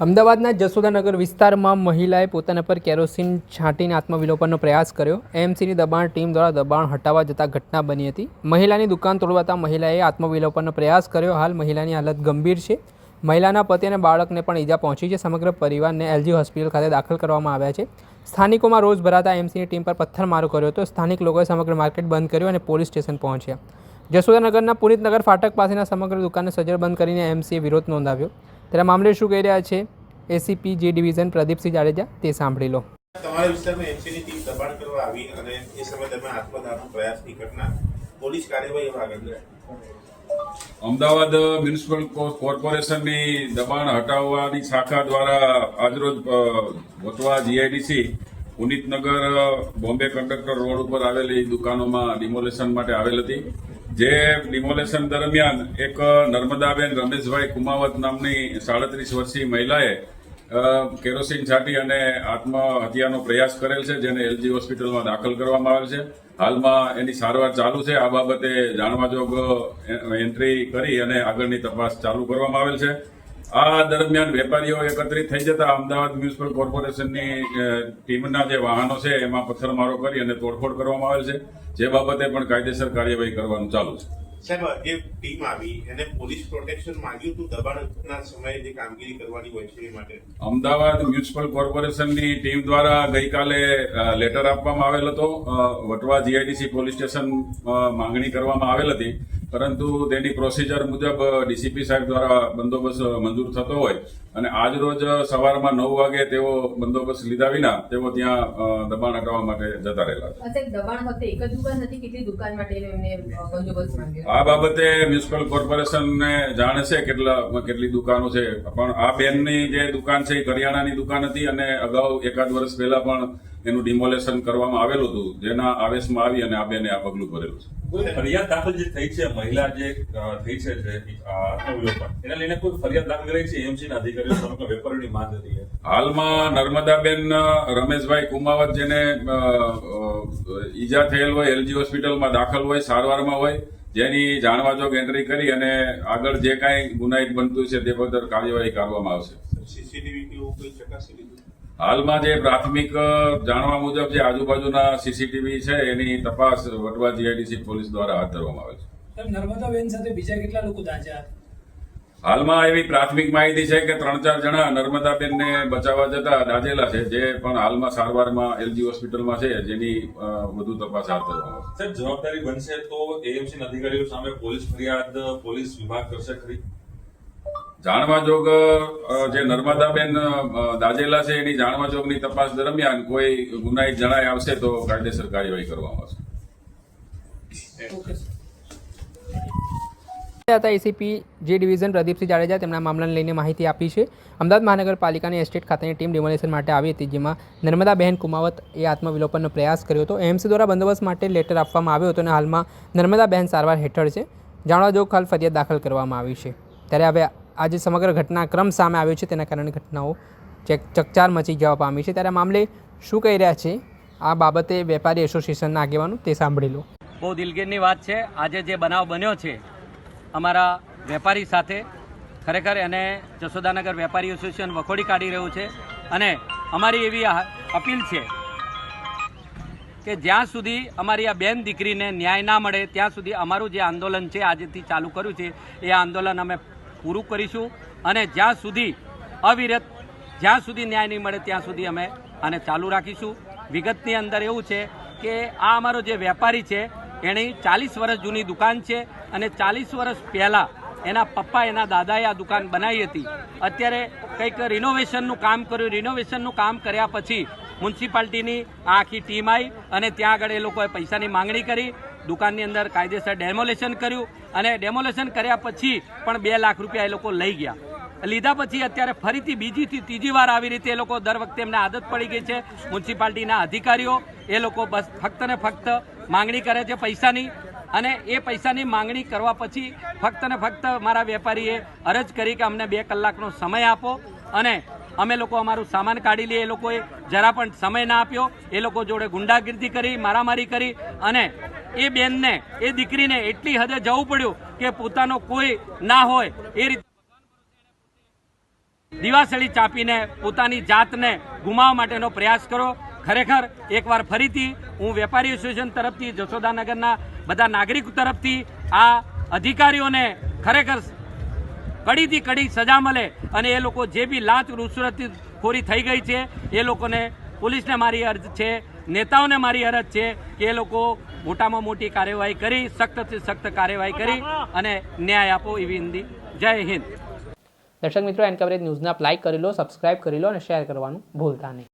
અમદાવાદના જશોદાનગર વિસ્તારમાં મહિલાએ પોતાના પર કેરોસીન છાંટીને આત્મવિલોપનનો પ્રયાસ કર્યો। એએમસીની દબાણ ટીમ દ્વારા દબાણ હટાવવા જતાં ઘટના બની હતી। મહિલાની દુકાન તોડવાતા મહિલાએ આત્મવિલોપનનો પ્રયાસ કર્યો। હાલ મહિલાની હાલત ગંભીર છે। મહિલાના પતિ અને બાળકને પણ ઈજા પહોંચી છે। સમગ્ર પરિવારને એલજી હોસ્પિટલ ખાતે દાખલ કરવામાં આવ્યા છે। સ્થાનિકોમાં રોષ ભરાતા એએમસીની ટીમ પર પથ્થરમારો કર્યો હતો। સ્થાનિક લોકોએ સમગ્ર માર્કેટ બંધ કર્યું અને પોલીસ સ્ટેશન પહોંચ્યા। જશોદાનગરના પુનિતનગર ફાટક પાસેના સમગ્ર દુકાનને સજ્જડ બંધ કરીને એએમસીએ વિરોધ નોંધાવ્યો। ત્યારે મામલે શું કહી રહ્યા છે એસીપી જે ડિવિઝન પ્રદીપસિંહ જાડેજા તે સાંભળી લો। તમારા વિસ્તારમાં એમસીની ટીમ દબાણ કરવા આવી અને એ સમય દરમિયાન આત્મદાહનો પ્રયાસની ઘટના પોલીસ કાર્યવાહી આગળ અમદાવાદ મ્યુનિસિપલ કોર્પોરેશનની દબાણ હટાવવાની શાખા દ્વારા આજરોજ Vatva GIDC Punitnagar Bombay conductor road ઉપર આવેલી દુકાનોમાં ડિમોલેશન માટે આવેલ હતી। જે ડિમોલેશન દરમિયાન એક નર્મદાબેન રમેશભાઈ કુમાવત નામની 37 વર્ષીય મહિલાએ કેરોસીન છાંટી અને આત્મહત્યાનો પ્રયાસ કરેલ છે, જેને એલજી હોસ્પિટલમાં દાખલ કરવામાં આવેલ છે। હાલમાં એની સારવાર ચાલુ છે। આ બાબતે જાણવાજોગ એન્ટ્રી કરી અને આગળની તપાસ ચાલુ કરવામાં આવેલ છે। આ દરમિયાન વેપારીઓ એકત્રિત થઈ જતા અમદાવાદ મ્યુનિસિપલ કોર્પોરેશનની ટીમના જે વાહનો છે એમાં પથ્થરમારો કરી અને તોડફોડ કરવામાં આવેલ છે, જે બાબતે પણ કાયદેસર કાર્યવાહી કરવાનું ચાલુ છે। સાહેબ, જે ટીમ આવી એને પોલીસ પ્રોટેક્શન માંગ્યું હતું દબાણના સમયે જે કામગીરી કરવાની હોય છે એ માટે અમદાવાદ મ્યુનિસિપલ કોર્પોરેશનની ટીમ દ્વારા ગઈકાલે લેટર આપવામાં આવેલ હતો। વટવા જીઆઈડીસી પોલીસ સ્ટેશન માંગણી કરવામાં આવેલ હતી, પરંતુ તેની પ્રોસિજર મુજબ ડીસીપી સાહેબ દ્વારા બંદોબસ્ત મંજૂર થતો હોય અને આજ રોજ સવારમાં 9 વાગે તેઓ બંદોબસ્ત લીધા વિના તેઓ ત્યાં દબાણ હટાવવા માટે જતા રહેલા છે। દબાણ વખતે એક જ દુકાન હતી, કેટલી દુકાન માટે એમને બંદોબસ્ત માંગ્યો? આ બાબતે મ્યુનિસિપલ કોર્પોરેશનને જાણ છે કેટલી દુકાનો છે, પણ આ બેનની જે દુકાન છે એ કરિયાણાની દુકાન હતી અને અગાઉ એકાદ વર્ષ પહેલા પણ એનું ડિમોલેશન કરવામાં આવેલું હતું, જેના આવેશમાં આવી અને આ બેને આ પગલું ભરેલું છે। કોઈ ફરિયાદ દાખલ જે થઈ છે, મહિલા જે થઈ છે આત્મવિલોપન, એને લઈને કોઈ ફરિયાદ દાખલ કરી છે એમસીના અધિકારીઓ સમગ્ર વેપારીની માંગ હતી? હાલમાં નર્મદાબેન રમેશભાઈ કુમાવત જેને ઈજા થયેલ હોય, એલજી હોસ્પિટલમાં દાખલ હોય, સારવારમાં હોય, જેની જાણવાજોગ એન્ટ્રી કરી અને આગળ જે કાંઈ ગુનાહિત બનતું છે તે બદલ કાર્યવાહી કરવામાં આવશે। સીસીટીવી કેવું કોઈ ચકાસી લીધું? હાલમાં જે પ્રાથમિક જાણવા મુજબ જે આજુબાજુના સીસીટીવી છે એની તપાસ વટવા જીઆઈડીસી પોલીસ દ્વારા હાથ ધરવામાં આવે છે। નર્મદાબેન સાથે બીજા કેટલા લોકો દાઝ્યા? હાલમાં એવી પ્રાથમિક માહિતી છે કે 3-4 જણા નર્મદાબેનને બચાવવા જતા દાઝેલા છે, જે પણ હાલમાં સારવારમાં એલજી હોસ્પિટલમાં છે, જેની વધુ તપાસ હાથ ધરવામાં આવશે। સાહેબ, જવાબદારી બનશે તો એએમસી અધિકારીઓ સામે પોલીસ ફરિયાદ પોલીસ વિભાગ કરશે ખરી? જાણવાજોગ જે નર્મદાબેન દાઝેલા છે એની જાણવાજોગની તપાસ દરમિયાન કોઈ ગુનાહિત જણાય આવશે તો કાયદેસર કાર્યવાહી કરવામાં આવશે। હતા એસીપી જે ડિવિઝન પ્રદીપસિંહ જાડેજા તેમના મામલાને લઈને માહિતી આપી છે। અમદાવાદ મહાનગરપાલિકાની એસ્ટેટ ખાતેની ટીમ ડિમોલેશન માટે આવી હતી, જેમાં નર્મદાબહેન કુમાવત એ આત્મવિલોપનનો પ્રયાસ કર્યો હતો। એએમસી દ્વારા બંદોબસ્ત માટે લેટર આપવામાં આવ્યો હતો અને હાલમાં નર્મદાબહેન સારવાર હેઠળ છે। જાણવાજોગ હાલ ફરિયાદ દાખલ કરવામાં આવી છે। ત્યારે હવે આજે સમગ્ર ઘટનાક્રમ સામે આવ્યો છે, તેના કારણે ઘટનાઓ ચકચાર મચી જવા પામી છે। ત્યારે મામલે શું કહી રહ્યા છે આ બાબતે વેપારી એસોસિએશનના આગેવાનો તે સાંભળી લો। બહુ દિલગીરની વાત છે। આજે જે બનાવ બન્યો છે અમારા વેપારી સાથે, ખરેખર એને જશોદાનગર વેપારી એસોસિએશન વખોડી કાઢી રહ્યું છે અને અમારી એવી અપીલ છે કે જ્યાં સુધી અમારી આ બેન દીકરીને ન્યાય ના મળે ત્યાં સુધી અમારું જે આંદોલન છે આજથી ચાલુ કર્યું છે એ આંદોલન અમે પૂરું કરીશું અને જ્યાં સુધી અવિરત જ્યાં સુધી ન્યાય નહીં મળે ત્યાં સુધી અમે આને ચાલુ રાખીશું। વિગતની અંદર એવું છે કે આ અમારો જે વેપારી છે એની 40 વર્ષ જૂની દુકાન છે અને 40 વર્ષ પહેલાં એના પપ્પા એના દાદાએ આ દુકાન બનાવી હતી। અત્યારે કંઈક રિનોવેશનનું કામ કર્યું। રિનોવેશનનું કામ કર્યા પછી મ્યુનિસિપાલિટીની આખી ટીમ આવી અને ત્યાં આગળ એ લોકોએ પૈસાની માંગણી કરી। દુકાનની અંદર કાયદેસર ડેમોલેશન કર્યું અને ડેમોલેશન કર્યા પછી પણ 2 લાખ રૂપિયા એ લોકો લઈ ગયા। લીધા પછી અત્યારે ફરીથી બીજીથી ત્રીજી વાર આવી રીતે એ લોકો દર વખતે એમને આદત પડી ગઈ છે। મ્યુનિસિપાલિટીના અધિકારીઓ એ લોકો બસ ફક્ત ને ફક્ત માંગણી કરે છે પૈસાની, અને એ પૈસાની માંગણી કરવા પછી ફક્ત ને ફક્ત મારા વેપારીએ અરજ કરી કે અમને 2 કલાકનો સમય આપો અને અમે લોકો અમારું સામાન કાઢી લઈએ। એ લોકોએ જરા પણ સમય ના આપ્યો। એ લોકો જોડે ગુંડાગીરી કરી, મારામારી કરી અને એ બેનને, એ દીકરીને એટલી હદે જવું પડ્યું કે પોતાનો કોઈ ના હોય એ રીતે દિવાસળી ચાપીને પોતાની જાતને ગુમાવવા માટેનો પ્રયાસ કરો. ખરેખર એકવાર ફરીથી હું વેપારી એસોસિએશન તરફથી, જશોદાનગરના બધા નાગરિકો તરફથી આ અધિકારીઓને ખરેખર કડીથી કડી સજા મળે અને એ લોકો જે બી લાંચ રૂશ્વતખોરી થઈ ગઈ છે એ લોકોને, પોલીસને મારી અરજ છે, નેતાઓને મારી અરજ છે કે એ લોકો મોટામાં મોટી કાર્યવાહી કરી, સખ્તથી સખ્ત કાર્યવાહી કરી અને ન્યાય આપો એવી વિનંતી. જય હિન્દ. દર્શક મિત્રો, એન કવરેજ ન્યૂઝને આપ લાઇક કરી લો, સબસ્ક્રાઇબ કરી લો અને શેર કરવાનું ભૂલતા નહીં.